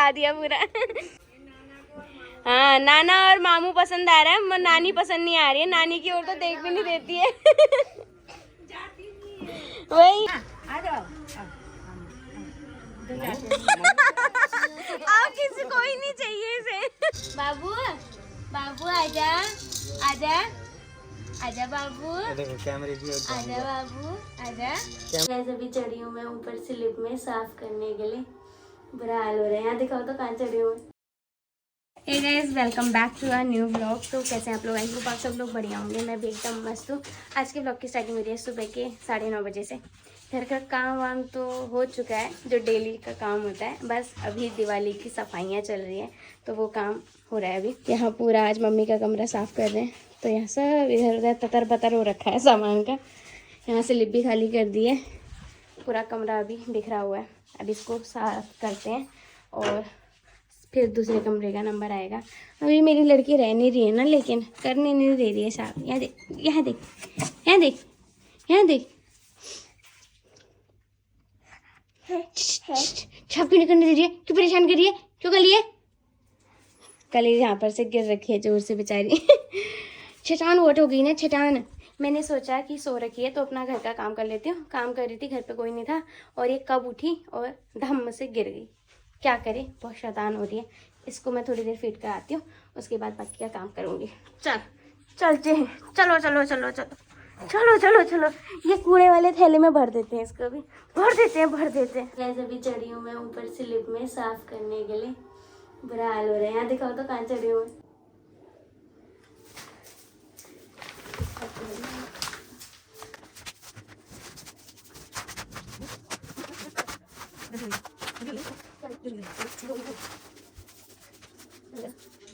हिला दिया पूरा। हाँ नाना और मामू पसंद आ रहा है, नानी पसंद नहीं आ रही है। नानी की ओर तो देख भी नहीं देती है। वही अब किसी को ही नहीं चाहिए इसे। बाबू बाबू आजा आजा आजा बाबू, आजा बाबू आजा। मैं अभी चढ़ी हूँ मैं ऊपर स्लिप में साफ करने के लिए। बुरा हाल हो रहा है, यहाँ दिखाओ तो कहाँ चढ़ी हूँ। Hey guys, welcome back to our new blog. तो कैसे हैं आप लोग? आई होप आप सब लोग बढ़िया होंगे। मैं भी एकदम मस्त हूँ। आज के ब्लॉग की स्टार्टिंग हो रही है सुबह के 9:30 बजे से। घर का काम वाम तो हो चुका है, जो डेली का काम होता है। बस अभी दिवाली की सफाइयाँ चल रही हैं, तो वो काम हो रहा है अभी। यहाँ पूरा आज मम्मी का कमरा साफ़ कर रहे हैं, तो यहाँ सब इधर उधर ततर बतर हो रखा है सामान का। यहाँ से लिप भी खाली कर दी है, पूरा कमरा अभी बिखरा हुआ है। अब इसको साफ करते हैं और फिर दूसरे कमरे का नंबर आएगा। अभी मेरी लड़की रह नहीं रही है ना, लेकिन करने नहीं दे रही है साफ। यहाँ देख, यहाँ देख, यहाँ देख, यहाँ देख, छाप क्यों नहीं करने दे रही है? क्यों परेशान कर रही है? क्यों कर लिए? कल यहाँ पर से गिर रखी है जोर से बेचारी। छटान वोट हो गई ना, छटान। मैंने सोचा कि सो रखी है तो अपना घर का काम कर लेती हूँ। काम कर रही थी, घर पे कोई नहीं था, और ये कब उठी और धम्म से गिर गई। क्या करे, बहुत शैतान हो रही है। इसको मैं थोड़ी देर फीड कराती हूँ, उसके बाद बाकी का काम करूँगी। चलते हैं, चलो चलो चलो चलो चलो चलो चलो। ये कूड़े वाले थैले में भर देते हैं, इसको भी भर देते हैं, भर देते हैं। वैसे अभी चढ़ी हूँ मैं ऊपर स्लिप में साफ करने के लिए। बुरा हाल हो रहा है, यहाँ दिखाओ तो कहाँ चढ़ी हूँ।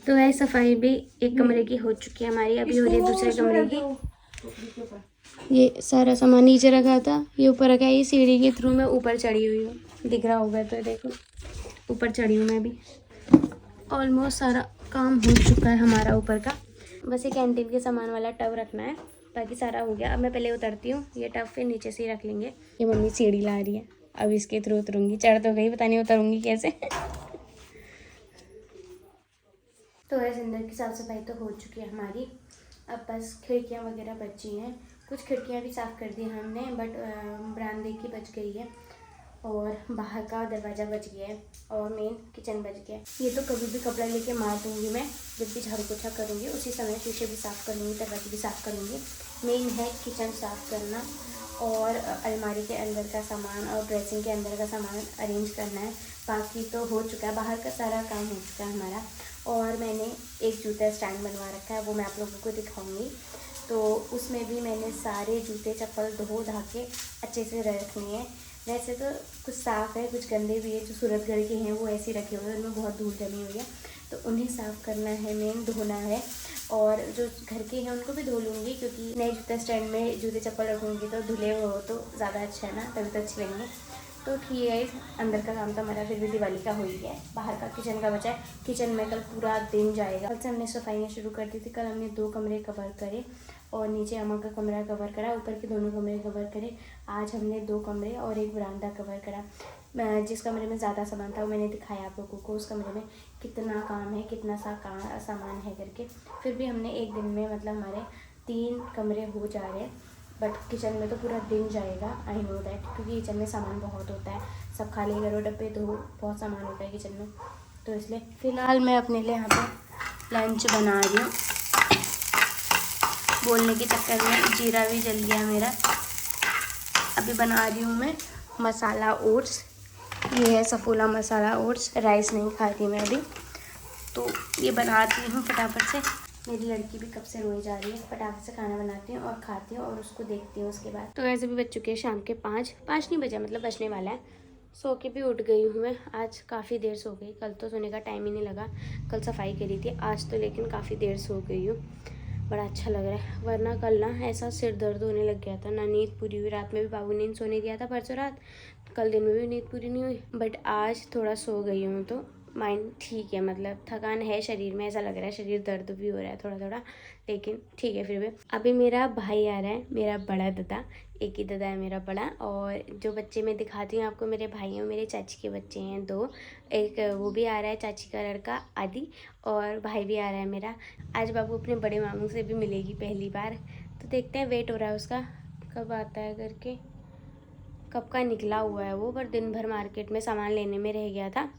तो है सफाई भी एक कमरे की हो चुकी है हमारी, अभी हो रही है दूसरे कमरे की। ये सारा सामान नीचे रखा था, ये ऊपर रखा है। ये सीढ़ी के थ्रू मैं ऊपर चढ़ी हुई हूँ, दिख रहा होगा तो देखो, ऊपर चढ़ी हूँ मैं अभी। ऑलमोस्ट सारा काम हो चुका है हमारा ऊपर का। बस ये कैंटीन के सामान वाला टब रखना है, बाकी सारा हो गया। अब मैं पहले उतरती हूँ, ये टब फिर नीचे से ही रख लेंगे। ये मम्मी सीढ़ी ला रही है, अब इसके थ्रू उतरूँगी। चढ़ तो गई, पता नहीं उतरूँगी कैसे। तो ऐसे अंदर की साफ़ सफाई तो हो चुकी है हमारी। अब बस खिड़कियाँ वगैरह बची हैं। कुछ खिड़कियाँ भी साफ़ कर दी हमने, बट बरामदे की बच गई है, और बाहर का दरवाज़ा बच गया है, और मेन किचन बच गया है। ये तो कभी भी कपड़ा लेके मार दूँगी मैं, जब भी झाड़ू पोछा करूँगी उसी समय शीशे भी साफ़ कर लूँगी, दरवाजे भी साफ़ कर लूँगी। मेन है किचन साफ़ करना, और अलमारी के अंदर का सामान और ड्रेसिंग के अंदर का सामान अरेंज करना है। बाकी तो हो चुका है, बाहर का सारा काम हो चुका है हमारा। और मैंने एक जूता स्टैंड बनवा रखा है, वो मैं आप लोगों को दिखाऊंगी। तो उसमें भी मैंने सारे जूते चप्पल धो धा के अच्छे से रखने हैं। वैसे तो कुछ साफ़ है, कुछ गंदे भी है। जो सूरतगढ़ के हैं वो ऐसे रखे हुए हैं, उनमें बहुत धूल जमी हुई है, तो उन्हें साफ़ करना है, मेन धोना है। और जो घर के हैं उनको भी धो लूँगी, क्योंकि नए जूते स्टैंड में जूते चप्पल रखूँगी तो धुले हुए हो तो ज़्यादा अच्छा है ना, तभी तो अच्छे लगेंगे। तो ठीक है, अंदर का काम तो हमारा फिर भी दिवाली का हो ही गया है। बाहर का किचन का बचा है। किचन में कल पूरा दिन जाएगा। कल से हमने सफाइयाँ शुरू कर दी थी। कल हमने 2 कमरे कवर करे, और नीचे अम्मा का कमरा कवर करा, ऊपर के दोनों कमरे कवर करे। आज हमने 2 कमरे और एक बरामदा कवर करा। जिस कमरे में ज़्यादा सामान था वो मैंने दिखाया आप लोगों को, उस कमरे में कितना काम है, कितना सामान है करके। फिर भी हमने एक दिन में मतलब हमारे 3 कमरे हो जा रहे हैं, बट किचन में तो पूरा दिन जाएगा। आई नो दैट, क्योंकि किचन में सामान बहुत होता है। सब खाली करो डब्बे, तो बहुत सामान होता है किचन में, तो इसलिए फ़िलहाल मैं अपने लिए यहाँ पे लंच बना रही हूँ। बोलने के चक्कर में जीरा भी जल गया मेरा। अभी बना रही हूँ मैं मसाला ओट्स। ये है सफोला मसाला ओट्स। राइस नहीं खाती मैं अभी, तो ये बनाती हूँ फटाफट से। मेरी लड़की भी कब से रोई जा रही है, फटाफट से खाना बनाती हूँ और खाती हूँ और उसको देखती हूँ उसके बाद। तो ऐसे भी बज चुके हैं शाम के 5 नहीं बजे, मतलब बजने वाला है। सो के भी उठ गई हूँ मैं, आज काफ़ी देर सो गई। कल तो सोने का टाइम ही नहीं लगा, कल सफाई करी थी। आज तो लेकिन काफ़ी देर सो गई हूँ, बड़ा अच्छा लग रहा है। वरना कल ना ऐसा सिर दर्द होने लग गया था, ना नींद पूरी हुई। रात में भी बाबू नींद सोने दिया था परसों रात, कल दिन में भी नींद पूरी नहीं हुई। बट आज थोड़ा सो गई हूँ तो माइंड ठीक है, मतलब थकान है शरीर में, ऐसा लग रहा है शरीर दर्द भी हो रहा है थोड़ा थोड़ा, लेकिन ठीक है फिर भी। अभी मेरा भाई आ रहा है, मेरा बड़ा दादा, एक ही दादा है मेरा बड़ा। और जो बच्चे मैं दिखाती हूँ आपको मेरे भाई हैं, मेरे चाची के बच्चे हैं 2, एक वो भी आ रहा है चाची का लड़का आदि, और भाई भी आ रहा है मेरा। आज बाबू अपने बड़े मामू से भी मिलेगी पहली बार, तो देखते हैं, वेट हो रहा है उसका कब आता है करके, कब का निकला हुआ है वो, पर दिन भर मार्केट में सामान लेने में रह गया था,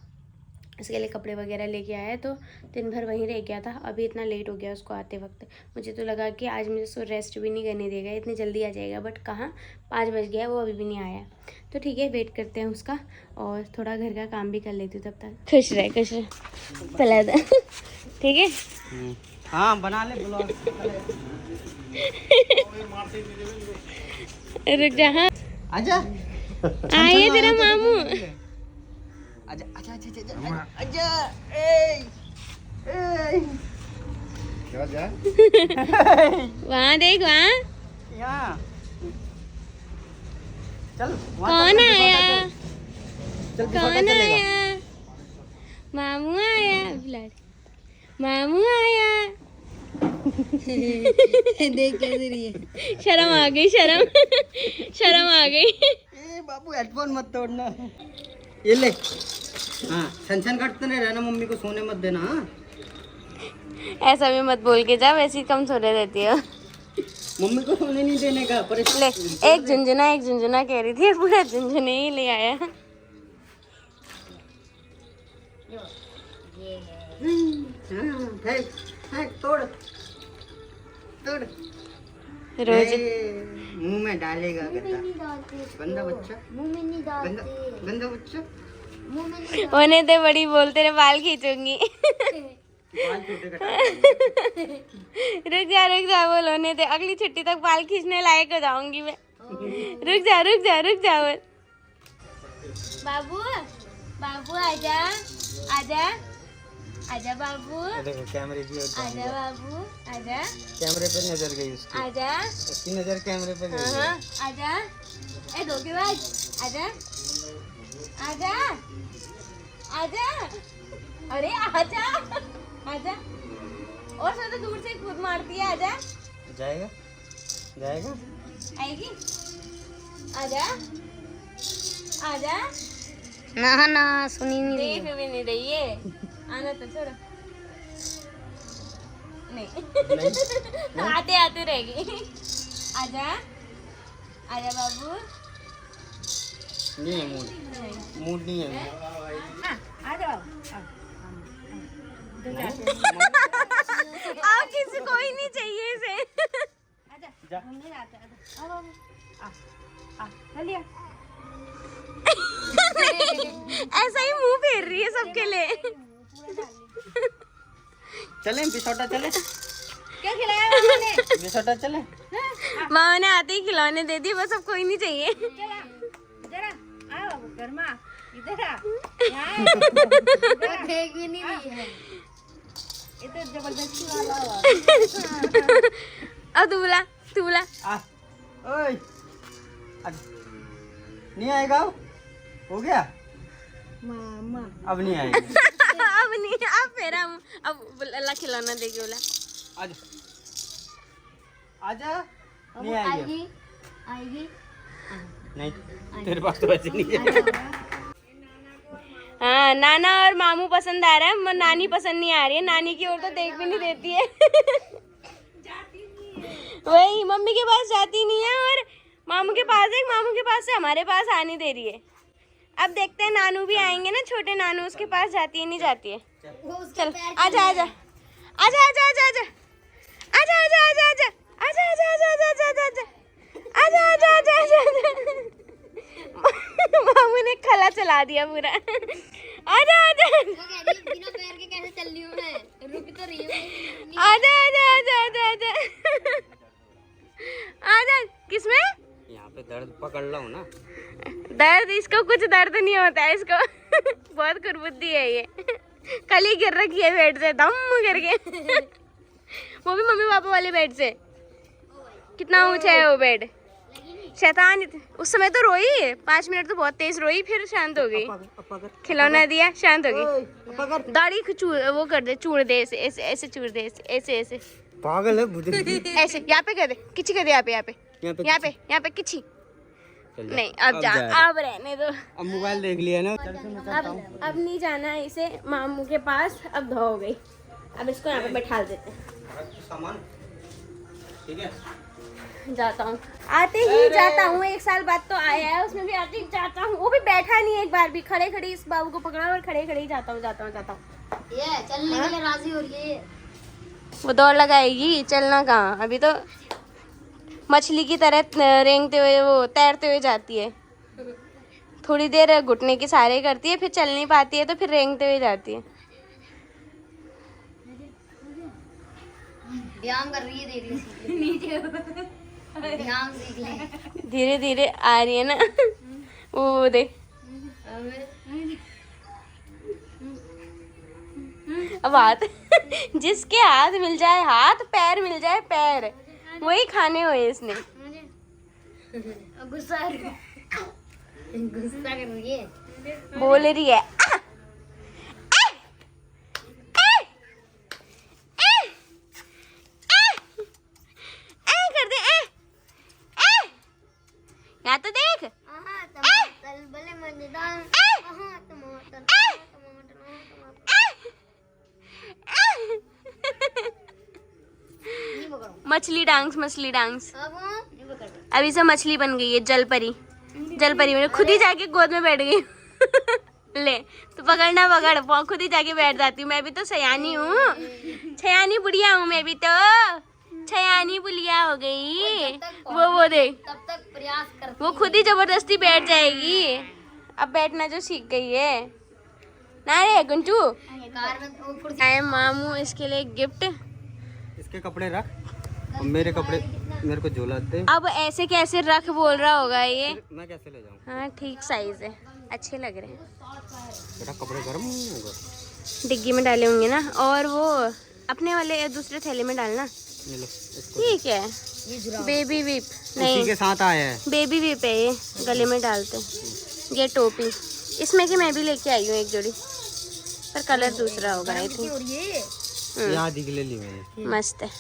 इसके लिए कपड़े वगैरह लेके आया, तो दिन भर वहीं रह गया था। अभी इतना लेट हो गया उसको आते वक्त, मुझे तो लगा कि आज मुझे उसको रेस्ट भी नहीं करने देगा, इतनी जल्दी आ जाएगा, बट कहाँ 5 बज गया, वो अभी भी नहीं आया। तो ठीक है, वेट करते हैं उसका, और थोड़ा घर का काम भी कर लेती हूँ तब तक। खुश रहे चला था। ठीक है, हाँ बना ले ब्लॉग। रुक जा, हाँ आजा आइए तेरा मामू। आजा आजा आजा आजा ए क्या जा वहाँ देख, वहाँ यहाँ चल। कौन आया, चल कौन आया, मामू आया, बुला मामू आया। देख कैसे रही है, शर्म आ गई, शर्म आ गई। ए बाबू हेडफोन मत तोड़ना, ये ले। हाँ छन करते नहीं रहना, मम्मी को सोने मत देना। हाँ ऐसा भी मत बोल के जा, वैसे ही कम सोने देती हो। मम्मी को सोने नहीं देने का पर ले एक झुंझुना कह रही थी, पूरा झुंझुने ही ले आया। तोड़ रोज मुंह में डालेगा गंदा बच्चा, मुंह में नहीं डालते, गंदा बच्चा मुंह में नहीं। होने दे बड़ी, बोलते रहे बाल खींचूंगी। बाल छोटे रुक जा बोल, होने दे, अगली छुट्टी तक बाल खींचने लायक हो जाऊंगी मैं। रुक जा बोल। बाबू आजा बाबू, देखो कैमरे की आजा बाबू, आजा, कैमरे पे नजर गई उसकी, आजा, उसकी नजर कैमरे पे गई। हाँ आजा, ए धोखेबाज, आजा, अरे आजा, और तो दूर से कूद मारती है, आजा, जाएगा आएगी, आजा, ना सुनी नहीं रही देख भी नहीं रही है, आना तो छोड़ो, नहीं आते रहेगी। आजा बाबू, नहीं है मूड नहीं है। आप किसी कोई नहीं चाहिए इसे। ऐसा ही मुंह फेर रही है सबके लिए। चलें बिसौटा चले, क्या खिलाया मामा ने? बिसौटा चले। मामा ने आते ही खिलौने दे दिए, बस अब कोई नहीं चाहिए। इधर आ घर में, इधर आ देख भी नहीं रही है, ये तो जबरदस्ती वाला हुआ। अब तू बुला ओए नहीं आएगा, हो गया मामा। अब नहीं आएगा। अब नहीं, अब फेरा अब अल्लाह खिलौना देगी, बोला आजा नहीं आएगी, आएगी नहीं तेरे पास तो वैसे नहीं है। हाँ नाना और मामू पसंद आ रहा है, नानी पसंद नहीं आ रही है, नानी की ओर तो देख भी नहीं देती है। वही मम्मी के पास जाती नहीं है, और मामू के पास से हमारे पास आ नहीं दे रही है। अब देखते हैं, नानू भी आएंगे ना, छोटे नानू, उसके पास जाती है नहीं जाती है। चल आजा मामू ने खला चला दिया पूरा। आजा बिना पैर के कैसे चल रही हूँ मैं, रुक तो रही हूँ। आजा किसमें यहाँ पे दर्द पकड़ लो ना, दर्द, इसको कुछ दर्द नहीं होता है, इसको बहुत कुर्बुद्दी है ये। कल ही गिर रखी है बेड से, दम करके। वो भी मम्मी पापा वाले बेड से। कितना ऊंचा है वो बेड, शैतान उस समय तो रोई, 5 मिनट तो बहुत तेज रोई, फिर शांत हो गई। खिलौना दिया, शांत हो गई। दाढ़ी वो कर दे, चूड़ दे, ऐसे ऐसे ऐसे चूड़ दे, ऐसे ऐसे। पागल है ऐसे यहाँ पे कर दे, किची कर दे, यहाँ पे यहाँ पे यहाँ पे यहाँ पे किची। नहीं अब जा, अब रहने दो। अब मोबाइल देख लिया ना। अब नहीं जाना है इसे मामू के पास, अब धो हो गई। अब इसको यहाँ पे बैठा देते हैं। सामान ठीक है, जाता हूँ, आते ही जाता हूँ। 1 साल बाद तो आया है, उसमें भी आते ही जाता हूँ। वो भी बैठा नहीं है एक बार भी, खड़े खड़े इस बाबू को पकड़ा और खड़े खड़े ही जाता हूँ जाता हूँ जाता हूँ। ये चलने के लिए राजी हो रही है। वो दौड़ लगाएगी, चलना कहाँ। अभी तो मछली की तरह रेंगते हुए, वो तैरते हुए जाती है। थोड़ी देर घुटने के सहारे करती है, फिर चल नहीं पाती है तो फिर रेंगते हुए जाती है। व्यायाम कर रही है, देख लीजिए। ध्यान सीख ले। धीरे धीरे आ रही है ना। वो देख, अब हाथ जिसके हाथ मिल जाए हाथ, पैर मिल जाए पैर, वही खाने हुए इसने। गुस्सा कर रही है, बोल रही है कर दे या तो देख। टमाटर भले मजेदार। टमाटर मछली डांस, मछली डांस। अभी से मछली बन गई है, जल परी। जल परी मैंने खुद ही जाके गोद में बैठ गई। ले तो पकड़ना पकड़, खुद ही जाके बैठ जाती हूँ। मैं भी तो सयानी हूँ, छयानी बुढ़िया हूँ मैं भी तो, छयानी बुढ़िया हो गई। वो देख, तब तक प्रयास कर, वो खुद ही जबरदस्ती बैठ जाएगी। अब बैठना जो सीख गई है ना रे गुंटू। कार में वो कुर्सी। आए मामू इसके लिए गिफ्ट। इसके कपड़े रख और मेरे कपड़े मेरे को झोला दे। अब ऐसे कैसे रख बोल रहा होगा ये। मैं कैसे ले जाऊँ? हाँ ठीक साइज है, अच्छे लग रहे हैं। बेटा कपड़े गर्म होगा। डिग्गी में डाले होंगे ना, और वो अपने वाले दूसरे थैले में डालना। ये लो, इसको ठीक है। बेबी विप नहीं, उसी के साथ आया है। बेबी विप है ये, गले में डालते हैं। ये टोपी इसमें की मैं भी लेके आई हूँ एक जोड़ी, पर कलर दूसरा होगा आई थिंक। ये आदि के लिए ली मैंने। मस्त है,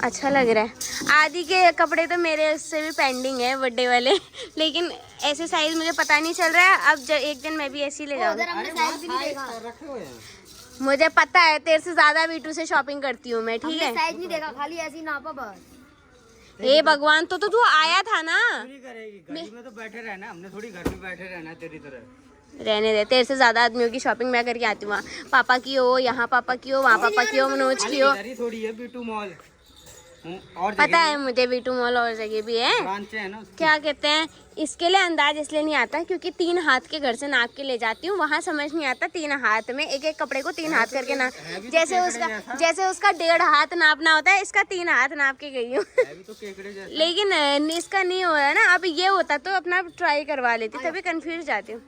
अच्छा लग रहा है। आदि के कपड़े तो मेरे उससे भी पेंडिंग है, बर्थडे वाले। लेकिन ऐसे साइज मुझे पता नहीं चल रहा है। अब एक दिन मैं भी ऐसे ही ले जाऊंगी। रखे हुए हैं। मुझे पता है, तेरे से ज्यादा वीटू से शॉपिंग करती हूँ मैं, ठीक है। साइज नहीं देखा, खाली ऐसी नापा बस। हे भगवान, तो तू आया था ना। करेगी घर में तो बैठे रहना, हमने थोड़ी घर में बैठे रहना तेरी तरह। रहने दे, तेरे से ज्यादा आदमियों की शॉपिंग मैं करके आती हूँ। वहाँ पापा की हो, यहाँ पापा की हो, वहाँ पापा की हो, मनोज की हो। थोड़ी है बीटू मॉल और पता है मुझे, वीटू मॉल और जगह भी है। ब्रांच है ना। क्या कहते हैं, इसके लिए अंदाज इसलिए नहीं आता क्योंकि 3 हाथ के घर से नाप के ले जाती हूँ। वहाँ समझ नहीं आता 3 हाथ में एक एक कपड़े को 3 हाथ करके ना, जैसे उसका 1.5 हाथ नापना होता है, इसका 3 हाथ नाप के गई हूँ। लेकिन इसका नहीं हो रहा है ना। अब ये होता तो अपना ट्राई करवा लेती, तभी कंफ्यूज जाती हूँ।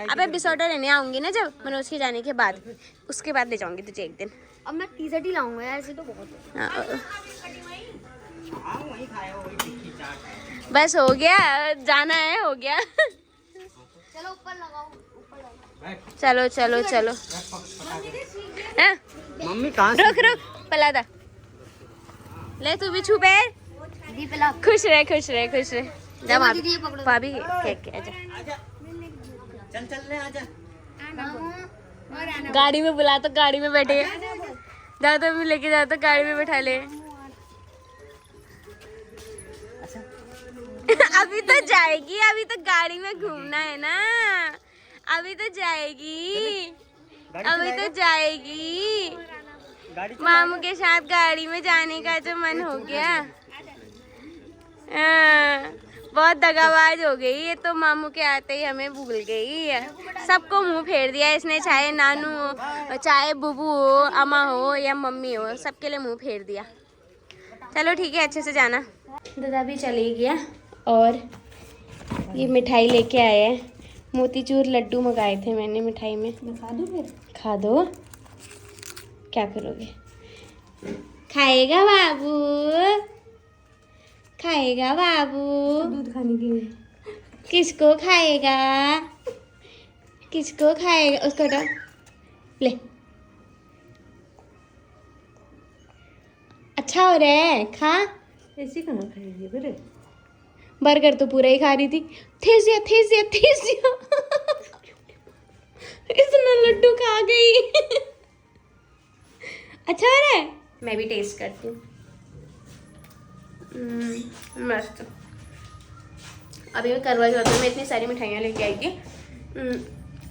अब बिसौटा लेने आऊंगी ना जब मनोज के जाने के बाद, उसके बाद ले जाऊंगी तुझे एक दिन। अब मैं टी-शर्ट ही लाऊंगा, ऐसे तो बहुत है। बस हो गया, जाना है, हो गया। चलो ऊपर लगाओ, ऊपर लगाओ। चलो चलो चलो। हाँ? मम्मी कहाँ से? रुक पलादा ले, तू भी छू पैर। दीदी पिला। खुश रहे खुश रहे खुश रहे। जा भाभी केक के आजा। चल ले आजा। गाड़ी में बुला तो गाड़ी में बैठे, जा तो भी लेके जा तो गाड़ी में बैठा ले। अभी तो जाएगी, अभी तो गाड़ी में घूमना है ना। अभी तो जाएगी, अभी तो जाएगी। मामू के साथ गाड़ी में जाने का जो मन हो गया। बहुत दगाबाज हो गई ये तो, मामू के आते ही हमें भूल गई है। सबको मुंह फेर दिया इसने, चाहे नानू हो, चाहे बुबू हो, अम्मा हो या मम्मी हो, सबके लिए मुंह फेर दिया। चलो ठीक है, अच्छे से जाना। दादा भी चले गया और ये मिठाई लेके आए हैं। मोतीचूर लड्डू मंगाए थे मैंने मिठाई में। खा दो फिर? खा दो, क्या करोगे? खाएगा बाबू, खाएगा बाबू? दूध खाने के लिए। किसको खाएगा? किसको खाएगा? उसको तो ले। अच्छा हो रहा है, खा। ऐसे कहाँ खाएगी बेटे? बर्गर तो पूरा ही खा रही थी। थेसिया थेसिया थेसिया इतना लड्डू खा गई। अच्छा हो रहा है? मैं भी टेस्ट करती हूँ। मस्त। अभी मैं करवा चौथ में इतनी सारी मिठाइयाँ लेके आई थी।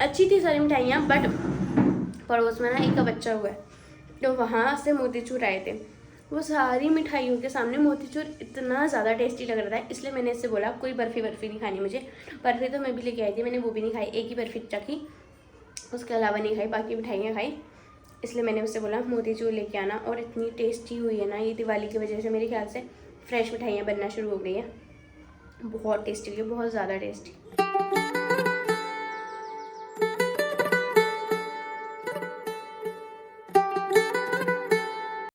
अच्छी थी सारी मिठाइयाँ, बट पड़ोस में ना एक का बच्चा हुआ है, तो वहाँ से मोतीचूर आए थे। वो सारी मिठाइयों के सामने मोतीचूर इतना ज़्यादा टेस्टी लग रहा था, इसलिए मैंने इससे बोला कोई बर्फ़ी नहीं खानी मुझे। बर्फ़ी तो मैं भी लेके आई थी, मैंने वो भी नहीं खाई, एक ही बर्फ़ी चखी, उसके अलावा नहीं खाई, बाकी मिठाइयाँ खाई। इसलिए मैंने उससे बोला मोतीचूर लेके आना। और इतनी टेस्टी हुई है ना ये, दिवाली की वजह से मेरे ख्याल से फ्रेश मिठाइयाँ बनना शुरू हो गई है। बहुत टेस्टी हुई है, बहुत ज़्यादा टेस्टी।